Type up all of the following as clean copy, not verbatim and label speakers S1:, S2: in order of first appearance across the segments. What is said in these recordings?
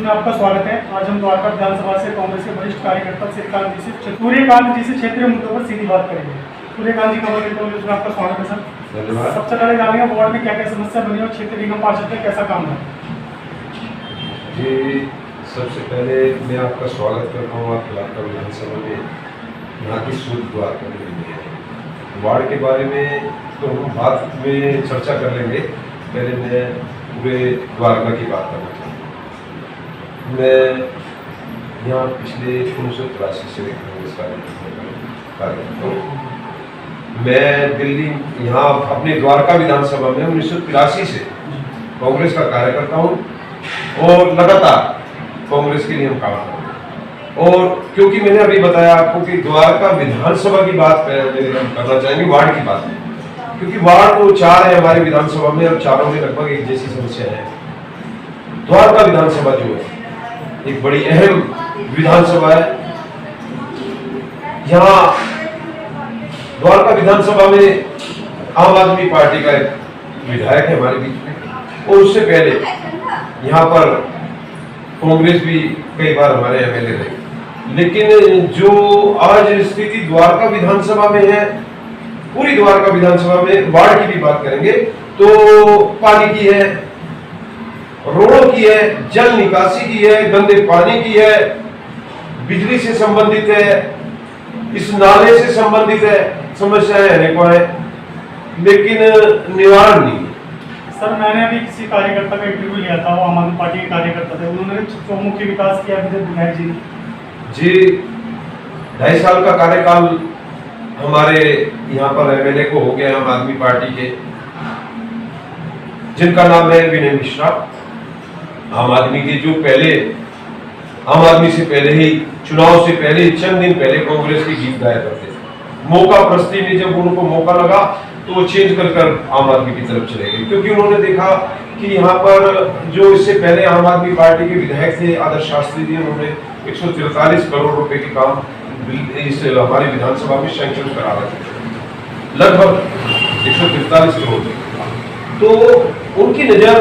S1: में आपका स्वागत है। आज हम द्वारका विधानसभा से कांग्रेस के वरिष्ठ कार्यकर्ता सूर्यकांत जी से क्षेत्रीय मुद्दों पर सीधी बात करेंगे। सूर्यकांत जी खबर न्यूज में आपका स्वागत है सर। सबसे पहले जानेंगे वार्ड में क्या क्या समस्या बनी और क्षेत्रीय निगम पार्षद का कैसा काम है।
S2: जी, सबसे पहले मैं आपका स्वागत करता हूँ। आप द्वारका विधानसभा में यहाँ की शुद्ध द्वारका में वार्ड के बारे में तो हम बाद में चर्चा कर लेंगे। पहले मैं पूरे द्वारका की बात करना चाहता हूँ। मैं यहाँ पिछले 1983 से कांग्रेस कार्य करता हूँ। मैं दिल्ली यहाँ अपने द्वारका विधानसभा में 1983 से कांग्रेस का कार्यकर्ता हूँ और लगातार कांग्रेस के लिए हम काम करते हैं। और क्योंकि मैंने अभी बताया आपको कि द्वारका विधानसभा की बात हम करना चाहेंगे, वार्ड की बात नहीं, क्योंकि वार्ड तो 4 है हमारे विधानसभा में और चारों में लगभग एक जैसी समस्या है। द्वारका विधानसभा जो है एक बड़ी अहम विधानसभा है। यहाँ द्वारका विधानसभा में आम आदमी पार्टी का एक विधायक है हमारे बीच में, और उससे पहले यहाँ पर कांग्रेस भी कई बार हमारे एमएलए रहे। लेकिन जो आज स्थिति द्वारका विधानसभा में है, पूरी द्वारका विधानसभा में वार्ड की भी बात करेंगे तो पानी की है, रोडों की है, जल निकासी की है, गंदे पानी की है, बिजली से संबंधित है, इस नाले से संबंधित है, समस्याएं अनेकों है, लेकिन निवारण नहीं।
S1: सर, मैंने अभी किसी कार्यकर्ता का इंटरव्यू लिया था, वो आम आदमी पार्टी के कार्यकर्ता थे। उन्होंने चौमुखी विकास किया विधायक जी
S2: जी 2.5 साल का कार्यकाल हमारे यहाँ पर एमएलए को हो गया आम आदमी पार्टी के, जिनका नाम है विनय मिश्रा। आम आदमी के जो पहले आम आदमी से पहले ही चुनाव से पहले चंद दिन पहले कांग्रेस की गीत गाया करते थे। मौका प्रस्ती में जब उनको मौका लगा तो वो चेंज कर आम आदमी की तरफ चले गए, क्योंकि उन्होंने देखा कि यहाँ पर जो इससे पहले आम आदमी पार्टी के विधायक थे आदर्श शास्त्री जी, उन्होंने 143 करोड़ रुपए के काम इस हमारी विधानसभा में सैंक्शन करा रहे थे, लगभग 143 करोड़। तो उनकी नजर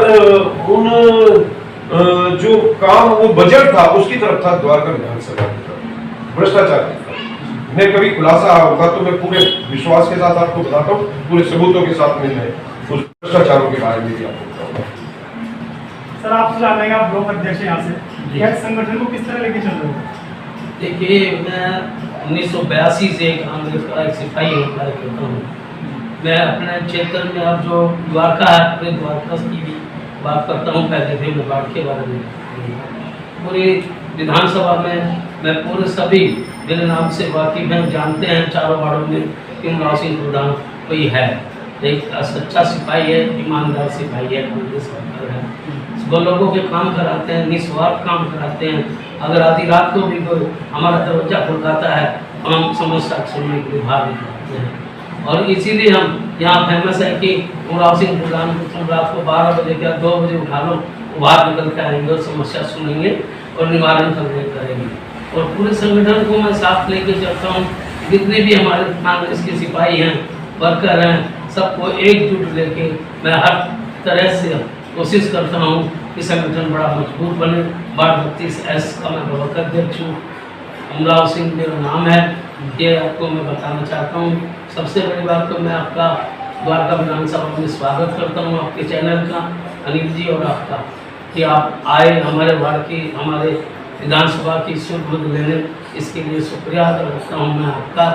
S2: उन जो काम वो बजट था उसकी तरफ था, द्वारका विधानसभा की तरफ भ्रष्टाचार की तरफ। मैं कभी खुलासा होगा तो मैं पूरे विश्वास के साथ आपको बताता हूँ, पूरे सबूतों के साथ में मैं उस भ्रष्टाचारों के बारे में भी आपको बताऊंगा।
S1: सर, आपसे जानेंगे, आप ब्लॉक अध्यक्ष यहाँ से, यह संगठन को किस तरह लेके चल रहे हो?
S3: देखिए, मैं 1982 से कांग्रेस का एक सिपाही कार्यकर्ता हूँ। मैं अपने क्षेत्र में अब जो द्वारका है, पूरे द्वारका की भी बात करता हूँ। पहले थे मैं वार्ड के बारे में, पूरी विधानसभा में मैं पूरे सभी मेरे नाम से वाकिफ हैं, जानते हैं चारों वार्डों में कि उमराव सिंह प्रधान कोई है, एक सच्चा सिपाही है, ईमानदार सिपाही है, कांग्रेस वर्कर है। वो लोगों के काम कराते हैं, निस्वार्थ काम कराते हैं। अगर आधी रात को भी कोई हमारा दरवाजा खुलकाता है, हम समस्या सुनने के लिए बाहर निकलते हैं। और इसीलिए हम यहाँ फेमस है कि उमराव सिंह प्रधान को तुम रात को 12 बजे या 2 बजे उठा लो, बाहर निकल के आएंगे और समस्या सुनेंगे और निवारण करेंगे। और पूरे संगठन को मैं साथ लेके चलता हूँ। जितने भी हमारे कांग्रेस के सिपाही हैं, वर्कर हैं, सबको एकजुट लेके मैं हर तरह से कोशिश करता हूँ कि संगठन बड़ा मजबूत बने। वार्ड 32S का मैं ब्लॉक अध्यक्ष हूँ। उमराव सिंह मेरा नाम है, ये आपको मैं बताना चाहता हूँ। सबसे बड़ी बात तो मैं आपका द्वारका विधानसभा में स्वागत करता हूँ, आपके चैनल का, अनिल जी और आपका, कि आप आए हमारे वार्ड की, हमारे विधानसभा की शुभ लेने, इसके लिए शुक्रिया अदा करता हूँ मैं आपका।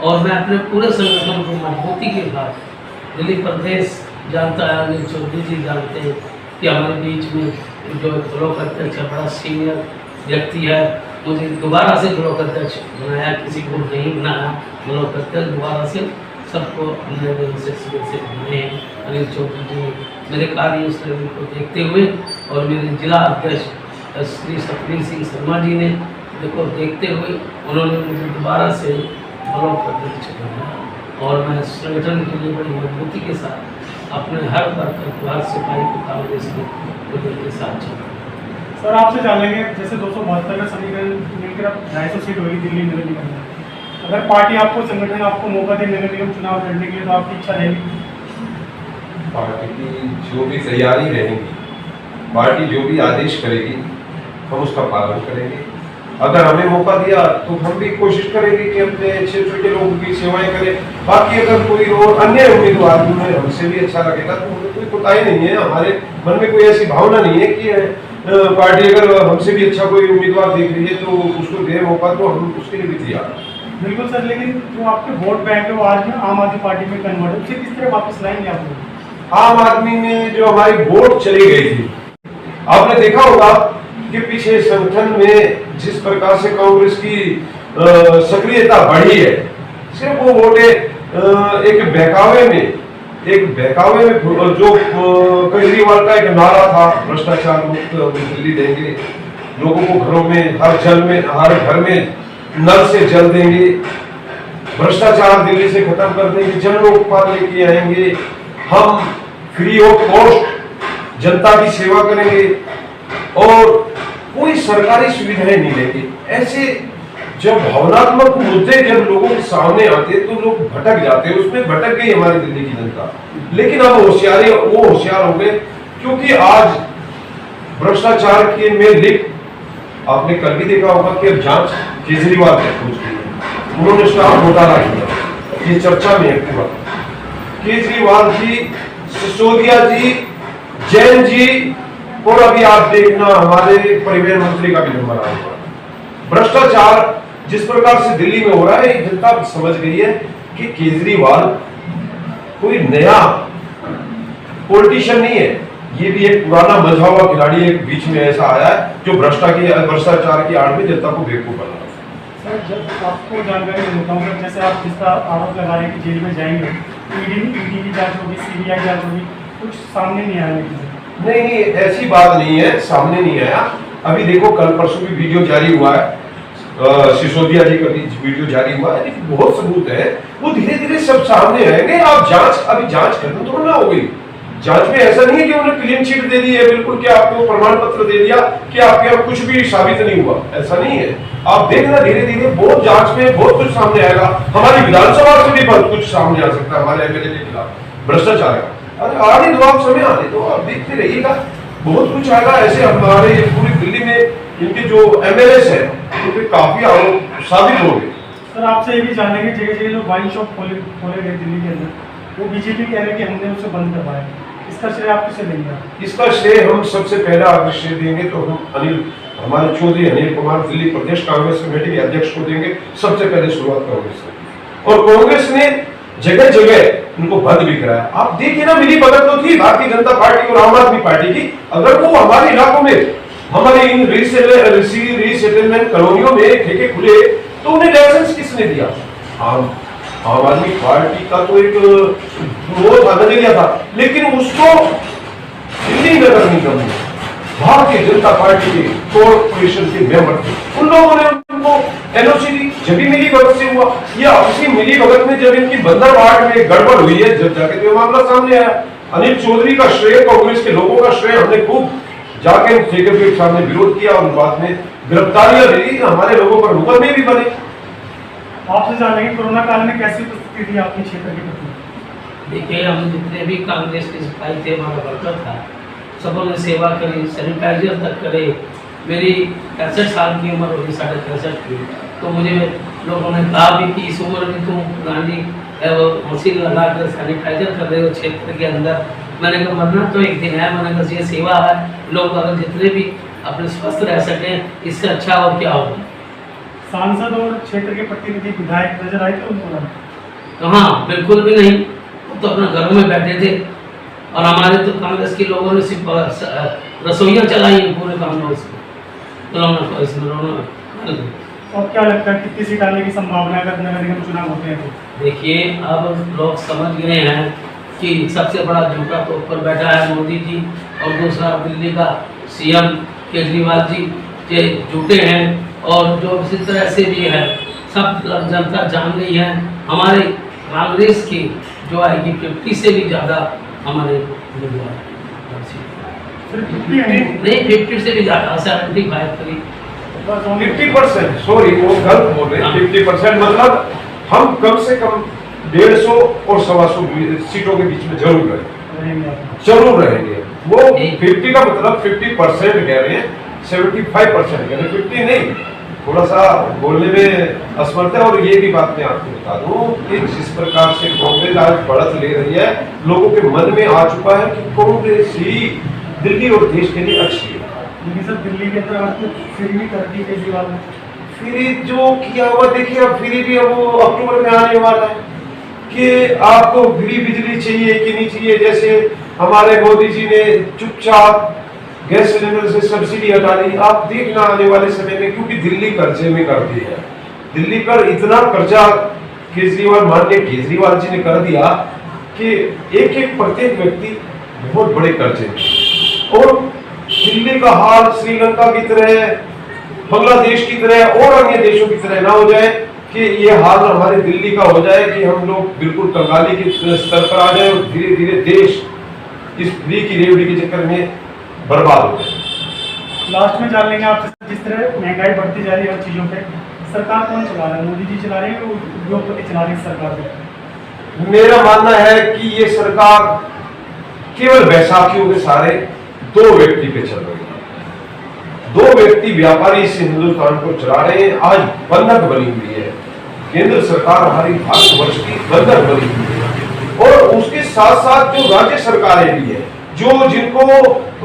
S3: और मैं अपने पूरे संगठन को मजबूती के साथ, दिल्ली प्रदेश जानता है, अनिल चौधरी जी जानते हैं कि हमारे बीच में जो ब्लॉक अध्यक्ष है, बड़ा सीनियर व्यक्ति है। मुझे दोबारा से ब्लॉक अध्यक्ष बनाया, किसी को नहीं बनाया ब्लॉक अध्यक्ष, दोबारा से सबको हमने से बनाए हैं। अनिल चौधरी जी मेरे कार्य श्रेणी को देखते हुए और मेरे जिला अध्यक्ष श्री सतवीर सिंह शर्मा जी ने देखो देखते हुए उन्होंने मुझे दोबारा से ब्लॉक अध्यक्ष बनाया। और मैं संगठन के लिए बड़ी मजबूती के साथ अपने हर वर्कर, हर सिपाही को कांग्रेस के साथ चल।
S1: सर, आपसे जानेंगे, जैसे 272 का समीकरण मिलकर अब 250 सीट होगी दिल्ली नगर निगम में, अगर पार्टी आपको, संगठन आपको मौका दे नगर निगम चुनाव लड़ने के लिए, तो आपकी इच्छा रहेगी?
S2: पार्टी की जो भी तैयारी रहेगी, पार्टी जो भी आदेश करेगी, हम उसका पालन करेंगे। अगर हमें मौका दिया तो हम भी कोशिश करेंगे कि अपने क्षेत्र के लोगों की सेवाएं करें। बाकी अगर कोई और अन्य उम्मीदवार में हमसे भी अच्छा लगेगा तो हमें कोई कोताही नहीं है, हमारे मन में कोई ऐसी भावना नहीं है कि पार्टी अगर हमसे भी अच्छा कोई उम्मीदवार देख रही है तो उसको दे मौका, तो हम उसके लिए भी तैयार हैं।
S1: बिल्कुल सर, लेकिन जो आपके वोट बैंक है वो आज में आम आदमी पार्टी में कन्वर्ट है, उसे किस तरह वापस लाएंगे आप लोग?
S2: आम आदमी में जो हमारी वोट चली गई थी, आपने देखा होगा कि पीछे संगठन में जिस प्रकार से कांग्रेस की सक्रियता बढ़ी है, सिर्फ वो वोटें एक बहकावे में जो केजरीवाल का एक नारा था, भ्रष्टाचार मुक्त दिल्ली देंगे, लोगों को घरों में हर घर में नल से जल देंगे, भ्रष्टाचार दिल्ली से खत्म कर देंगे, जन लोकपाल लेके आएंगे, हम फ्री ऑफ कॉस्ट जनता की सेवा करेंगे और कोई सरकारी सुविधाएं नहीं देंगे। ऐसे जब भावनात्मक मुद्दे जब लोगों के सामने आते तो लोग भटक जाते हैं, उसमें भटक गई हमारी दिल्ली की जनता। लेकिन अब होशियार हो गए, क्योंकि आज भ्रष्टाचार के में लिप्त, आपने कल भी देखा होगा कि अब जांच केजरीवाल तक पहुंच गई है, उन्होंने स्टाफ घोटाला किया, ये चर्चा में है पूरा। केजरीवाल जी, सिसोदिया जी, जैन जी और अभी आप देखना हमारे परिवहन मंत्री का भी नंबर आया हुआ। भ्रष्टाचार जिस प्रकार से दिल्ली में हो रहा है, जनता समझ गई है कि केजरीवाल कोई नया पॉलिटिशियन नहीं है, ये भी एक पुराना मंझा हुआ खिलाड़ी एक बीच में ऐसा आया है जो भ्रष्टाचार की आड़ में जनता को बेवकूफ बना।
S1: सर, जब आपको जानकारी देता हूँ, जैसे आप जिसका आरोप लगा रहे हैं कि जेल में जाएंगे, ईडी की जांच होगी, सीबीआई जांच होगी, कुछ सामने नहीं आया?
S2: नहीं, ऐसी बात नहीं है, सामने नहीं आया। अभी देखो कल परसों भी वीडियो जारी हुआ है, सिसोदिया जी का भी वीडियो जारी हुआ है, लेकिन बहुत सबूत है, वो धीरे धीरे सब सामने आएंगे। आप अभी जांच खत्म थोड़ा ना हो गई। जांच में ऐसा नहीं है कि उन्हें क्लीन चिट दे दी है बिल्कुल, कि आपको प्रमाण पत्र दे दिया कि आपके यहाँ कुछ भी साबित नहीं हुआ, ऐसा नहीं है। आप देखना धीरे धीरे बहुत जांच में बहुत कुछ सामने आएगा। हमारी विधानसभा से भी बहुत कुछ सामने आ सकता है हमारे एमएलए के खिलाफ भ्रष्टाचार का। अरे आने दो, आप समय आने दो, आप देखते रहिएगा, बहुत कुछ आएगा। ऐसे हमारे पूरी दिल्ली में इनके जो एमएलए हैं उनके काफी आरोप साबित हो गए।
S1: सर, आपसे ये भी जानेंगे, जगह जगह जो वाइन शॉप खोले गए दिल्ली के अंदर, वो बीजेपी कह रहे हैं कि हमने उसे बंद करवाया, इसका श्रेय आप किसे देंगे? इसका
S2: श्रेय हम सबसे पहला अगर श्रेय देंगे तो हम हमारे चौधरी अनिल कुमार दिल्ली प्रदेश कांग्रेस कमेटी के अध्यक्ष को देंगे। सबसे पहले शुरुआत कांग्रेस ने, और कांग्रेस ने जगह जगह उनको बंद भी कराया। आप देखिए ना, मिली भगत तो थी भारतीय जनता पार्टी और आम आदमी पार्टी की। अगर वो हमारे इलाकों में, हमारे इन रीसेटलमेंट कॉलोनियों में ठेके खुले तो उन्हें लाइसेंस किसने दिया? आम आदमी पार्टी का तो एक वो था, नजरिया था, लेकिन उसको दिल्ली नगर निगम में भारतीय जनता पार्टी के कॉर्पोरेशन के मेंबर थे, उन लोगों ने उनको एनओसी दी। जब भी मिली भगत से हुआ, या उसी मिली भगत में जब इनकी बंदर वार्ड में गड़बड़ हुई है, जब जाके तो मामला सामने आया। अनिल चौधरी का श्रेय, कांग्रेस के लोगों का श्रेय, हमने खूब जाके ठेके के सामने विरोध किया और बाद में गिरफ्तारियां ली, हमारे लोगों पर मुकदमे भी बने।
S1: आपसे जानेंगे, कोरोना काल में कैसी उपस्थिति थी आपके क्षेत्र के प्रति?
S3: देखिए, हम जितने भी कांग्रेस के सिपाही थे, हमारा वर्कर था, सबों ने सेवा करी, सैनिटाइजर तक करे। मेरी 65 साल की उम्र होगी, 65.5 की, तो मुझे लोगों ने कहा भी कि इस उम्र में तुम गांधी मशीन लगा कर सैनिटाइजर कर रहे हो क्षेत्र के अंदर। मैंने कहा मरना तो एक दिन है, मैंने कहा ये सेवा है, लोग अगर जितने भी अपने स्वस्थ रह सकें, इससे अच्छा और क्या होगा।
S1: सांसद और क्षेत्र के प्रतिनिधि विधायक नजर आए थे उनको?
S3: कहाँ, बिल्कुल भी नहीं, तो अपने घरों में बैठे थे। और हमारे तो कांग्रेस के लोगों ने सिर्फ रसोइयाँ चलाई हैं पूरे कांग्रेस को।
S1: और क्या लगता है कितनी सीट आने की संभावना है अगर नगर निगम चुनाव होते हैं तो?
S3: देखिए, अब लोग समझ गए हैं कि सबसे बड़ा झूठा तो ऊपर बैठा है मोदी जी, और दूसरा दिल्ली का सीएम केजरीवाल जी के झूठे हैं, और जो इसी तरह से भी है, सब जनता जान गई है। हमारे कांग्रेस की जो आएगी 50 से भी ज़्यादा हमारे उम्मीदवार, नहीं 50 से भी ज़्यादा, 75 करीब
S2: 50%, सॉरी वो गलत बोल रहे हैं। 50% मतलब हम कम से कम 150 और 125 सीटों के बीच में जरूर रहेंगे। वो 50 का मतलब 50% कह रहे हैं, 75% यानी 50 नहीं, थोड़ा सा बोलने में असमर्थ है। और ये भी बात मैं आपको बता दूं कि जिस प्रकार से कांग्रेस आज बढ़त ले रही है, लोगों के मन में आ चुका है कि कांग्रेस ही दिल्ली और देश के लिए अच्छी है।
S1: लेकिन सर दिल्ली के अंदर फ्री भी कर दी केजरीवाल ने।
S2: फ्री जो किया हुआ देखिए, अब फ्री भी अब वो अक्टूबर में आने वाला है कि आपको फ्री बिजली चाहिए कि नहीं चाहिए। जैसे हमारे मोदी जी ने चुपचाप गैस सिलेंडर से सब्सिडी हटा दी, आप देखना आने वाले समय में, क्योंकि दिल्ली कर्जे में कर दी है। दिल्ली पर इतना कर्जा माननीय केजरीवाल जी ने कर दिया कि एक एक प्रत्येक व्यक्ति बहुत बड़े कर्जे में। और दिल्ली का हाल श्रीलंका की तरह, बांग्लादेश की तरह और अन्य देशों की तरह ना हो जाए कि ये हाल हमारे दिल्ली का हो जाए कि हम लोग बिल्कुल कंगाली के स्तर पर आ जाए और धीरे धीरे देश इस फ्री की रेवड़ी के चक्कर में बर्बाद हो जाए।
S1: लास्ट में जान लेंगे आपसे, जिस तरह महंगाई बढ़ती जा रही है हर चीज़ों पे, सरकार कौन चला रहा है? मोदी जी चला रहे हैं, उद्योगपति चला रहे हैं सरकार को?
S2: मेरा मानना है कि ये सरकार केवल बैसाखियों के सहारे दो व्यक्ति पे चल रही है। दो व्यक्ति व्यापारी इस हिंदुस्तान को चला रहे हैं। आज बंधक बनी हुई है, केंद्र सरकार हमारी भारतवर्ष की बंधक बनी हुई है। और उसके साथ साथ जो राज्य सरकारें भी है, जो जिनको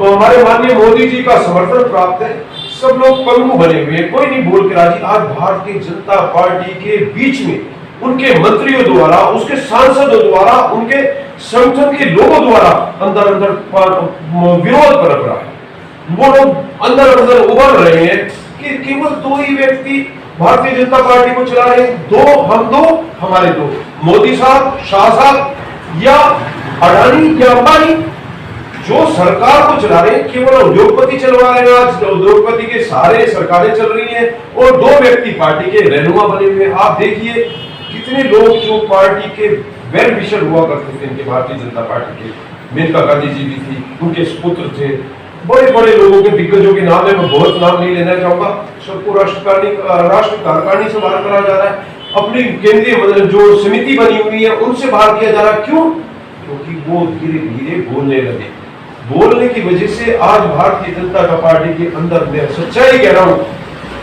S2: हमारे माननीय मोदी जी का समर्थन प्राप्त है, सब लोग पंगु बने हुए हैं, कोई नहीं बोल के राजी। आज भारतीय जनता पार्टी के बीच में उनके मंत्रियों द्वारा, उसके सांसदों द्वारा, उनके संगठन के लोगों द्वारा अंदर अंदर विरोध पनप रहा है। वो लोग अंदर अंदर उभर रहे हैं कि केवल दो ही व्यक्ति भारतीय जनता पार्टी को चला रहे हैं। दो, हम दो, हमारे दो, मोदी साहब, शाह साहब या अडानी या अंबानी, जो सरकार को चला रहे हैं केवल उद्योगपति चलवा रहे हैं। आज उद्योगपति के सारे सरकारें चल रही हैं और दो व्यक्ति पार्टी के रहनुमा बने हुए हैं। आप देखिए कितने लोग जो पार्टी के वेल विशर हुआ करते थे, इनके भारतीय जनता पार्टी के, मेनका गांधी जी भी थी, उनके सुपुत्र थे, बड़े बड़े लोगों के दिग्गजों के नाम है, मैं बहुत नाम नहीं लेना चाहूंगा, सबको राष्ट्र कार्यकारिणी से बाहर करा जा रहा है। अपनी केंद्रीय जो समिति बनी हुई है उनसे बाहर किया जा रहा है। क्यों? क्योंकि वो धीरे धीरे बोलने लगे। बोलने की वजह से आज भारतीय जनता पार्टी के अंदर, मैं सच्चाई कह रहा हूं,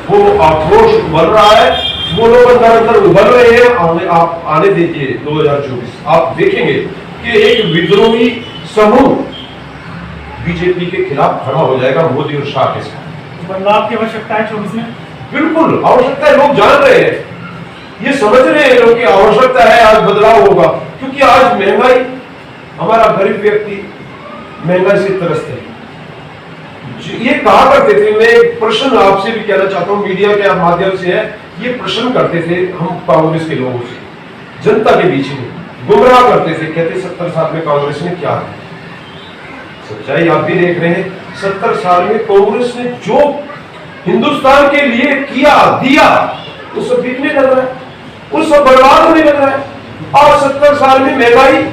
S2: वो आक्रोश उभर रहा है। वो लोग अंदर अंदर उभर रहे हैं। आप आने दीजिए 2024, आप देखेंगे कि एक विद्रोही समूह बीजेपी के खिलाफ खड़ा हो जाएगा मोदी और शाह के साथ।
S1: बदलाव की आवश्यकता है 24 में?
S2: बिल्कुल आवश्यकता है, लोग जान रहे हैं, ये समझ रहे हैं लोग की आवश्यकता है, आज बदलाव होगा। क्योंकि आज महंगाई, हमारा गरीब व्यक्ति महंगाई से त्रस्त है। ये कहा करते थे, मैं एक प्रश्न आपसे भी कहना चाहता हूँ, मीडिया के माध्यम से है, ये प्रश्न करते थे हम कांग्रेस के लोगों से, जनता के बीच में गुमराह करते थे, कहते 70 साल में कांग्रेस ने क्या किया। सच्चाई आप भी देख रहे हैं, 70 साल में कांग्रेस ने जो हिंदुस्तान के लिए किया दिया, वो सब बिकने लग रहा है, वो सब बर्बाद होने लग रहा है। और 70 साल में महंगाई,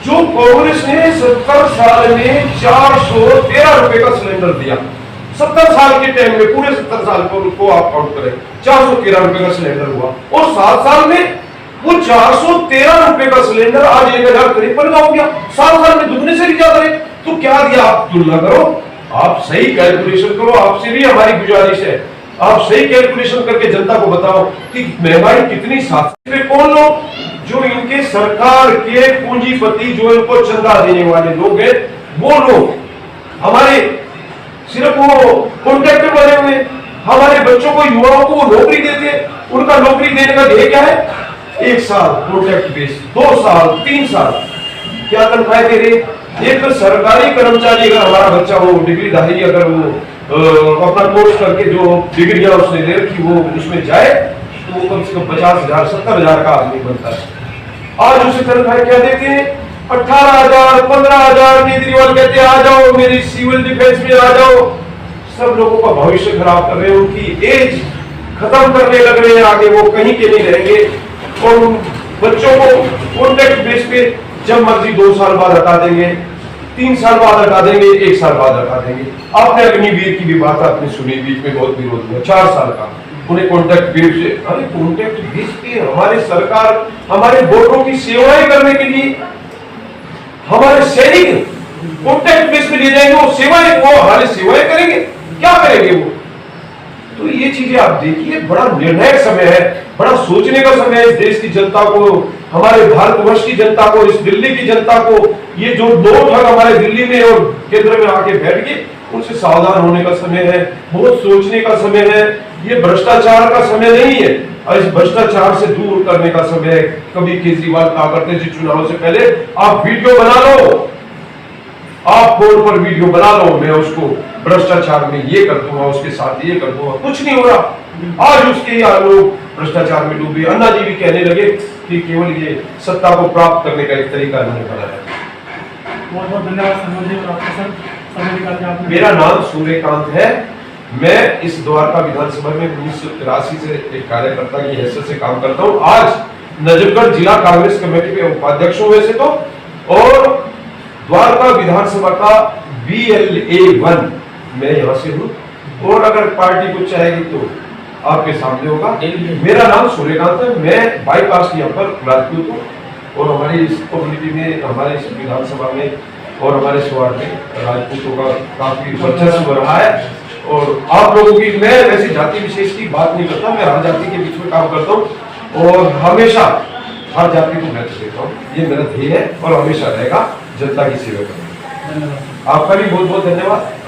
S2: जो कांग्रेस ने 70 साल में 413 रुपए का सिलेंडर दिया, 70 साल के टाइम में, पूरे 70 साल को आप काउंट करें, 413 रुपए का सिलेंडर हुआ। और 7 साल में वो 413 रुपए का सिलेंडर आज 1053 का हो गया। 7 साल में दुगने से भी ज्यादा है। तो क्या दिया? आप तुलना करो, आप सही कैलकुलेशन करो, आपसे भी हमारी गुजारिश है, आप सही कैलकुलेशन करके जनता को बताओ कि महंगाई कितनी साथ में। कौन लोग? जो इनके सरकार के पूंजीपति, जो इनको चंदा देने वाले लोग हैं, वो लोग हमारे सिर्फ वो कॉन्ट्रैक्टर बने हुए, हमारे बच्चों को, युवाओं को वो नौकरी देते। उनका नौकरी देने का ध्येय क्या है? 1 साल कॉन्ट्रैक्ट बेस, 2 साल, 3 साल, क्या तनख्वाह दे रहे? एक सरकारी कर्मचारी, अगर हमारा बच्चा हो डिग्रीधारी, अगर वो अपना कोर्स करके जो डिग्रियां उसने ले रखी वो उसमें जाए, तो वो कम से कम 50,000 70,000 का आदमी बनता है। आज उसे तनख्वाह क्या देते हैं? 18,000 15,000। केजरीवाल कहते हैं आ जाओ मेरी सिविल डिफेंस में आ जाओ। सब लोगों का भविष्य खराब कर रहे हैं, उनकी एज खत्म करने लग रहे हैं, आगे वो कहीं के नहीं रहेंगे। और बच्चों को कॉन्ट्रैक्ट बेस पे जब मर्जी 2 साल बाद हटा देंगे, 3 साल बाद हटा देंगे, 1 साल बाद हटा देंगे। आपने अग्निवीर की भी बात आपने सुनी, बीच में बहुत विरोध हुआ, 4 साल का उन्हें कॉन्ट्रैक्ट बेस से। अरे कॉन्ट्रैक्ट बेस पे हमारे सरकार हमारे वोटरों की सेवाएं करने के लिए हमारे सैनिक कॉन्ट्रैक्ट बेस पे लिए जाएंगे, वो सेवाएं, वो हमारी सेवाएं करेंगे। क्या करेंगे वो? तो ये चीजें आप देखिए, बड़ा निर्णायक समय है, बड़ा सोचने का समय है इस देश की जनता को, हमारे भारतवर्ष की जनता को, इस दिल्ली की जनता को। ये जो दो ठग हमारे दिल्ली में और केंद्र में आके बैठ गए, उनसे सावधान होने का समय है, बहुत सोचने का समय है। ये भ्रष्टाचार का समय नहीं है, और इस भ्रष्टाचार से दूर करने का समय है। कभी केजरीवाल कहा करते थे चुनाव से पहले, आप वीडियो बना लो, आप फोन पर वीडियो बना लो, मैं उसको भ्रष्टाचार में ये कर दूंगा, उसके साथ ये कर दूंगा। कुछ नहीं हो रहा। आज उसके यहाँ लोग भ्रष्टाचार में डूबे। अन्ना जी भी कहने लगे कि केवल ये सत्ता को प्राप्त करने का एक तरीका इन्होंने बनाया।
S1: बहुत बहुत धन्यवाद संजय जी, और आपका सर समय निकाल के आपने।
S2: मेरा नाम सूर्यकांत है। मैं इस द्वारका विधानसभा में 1983 से एक कार्यकर्ता की हैसियत से काम करता हूँ। आज नजफगढ़ जिला कांग्रेस कमेटी के उपाध्यक्ष हूँ वैसे तो, और द्वारका विधानसभा का BLA1 मैं यहाँ से हूँ, और अगर पार्टी कुछ चाहेगी तो आपके सामने होगा। मेरा नाम सूर्यकांत है, मैं बाईपास यहाँ पर राजपूत हूँ, और हमारी इस कम्युनिटी में, हमारे इस विधानसभा में और हमारे वार्ड में राजपूतों का काफी वर्चस्व रहा है। और आप लोगों की, मैं वैसे जाति विशेष की बात नहीं करता, मैं हर जाति के बीच में काम करता हूँ और हमेशा हर जाति को महत्व देता हूँ। ये मेरा ध्येय है और हमेशा रहेगा, जनता की सेवा करना।
S1: धन्यवाद।
S2: आपका भी बहुत बहुत धन्यवाद।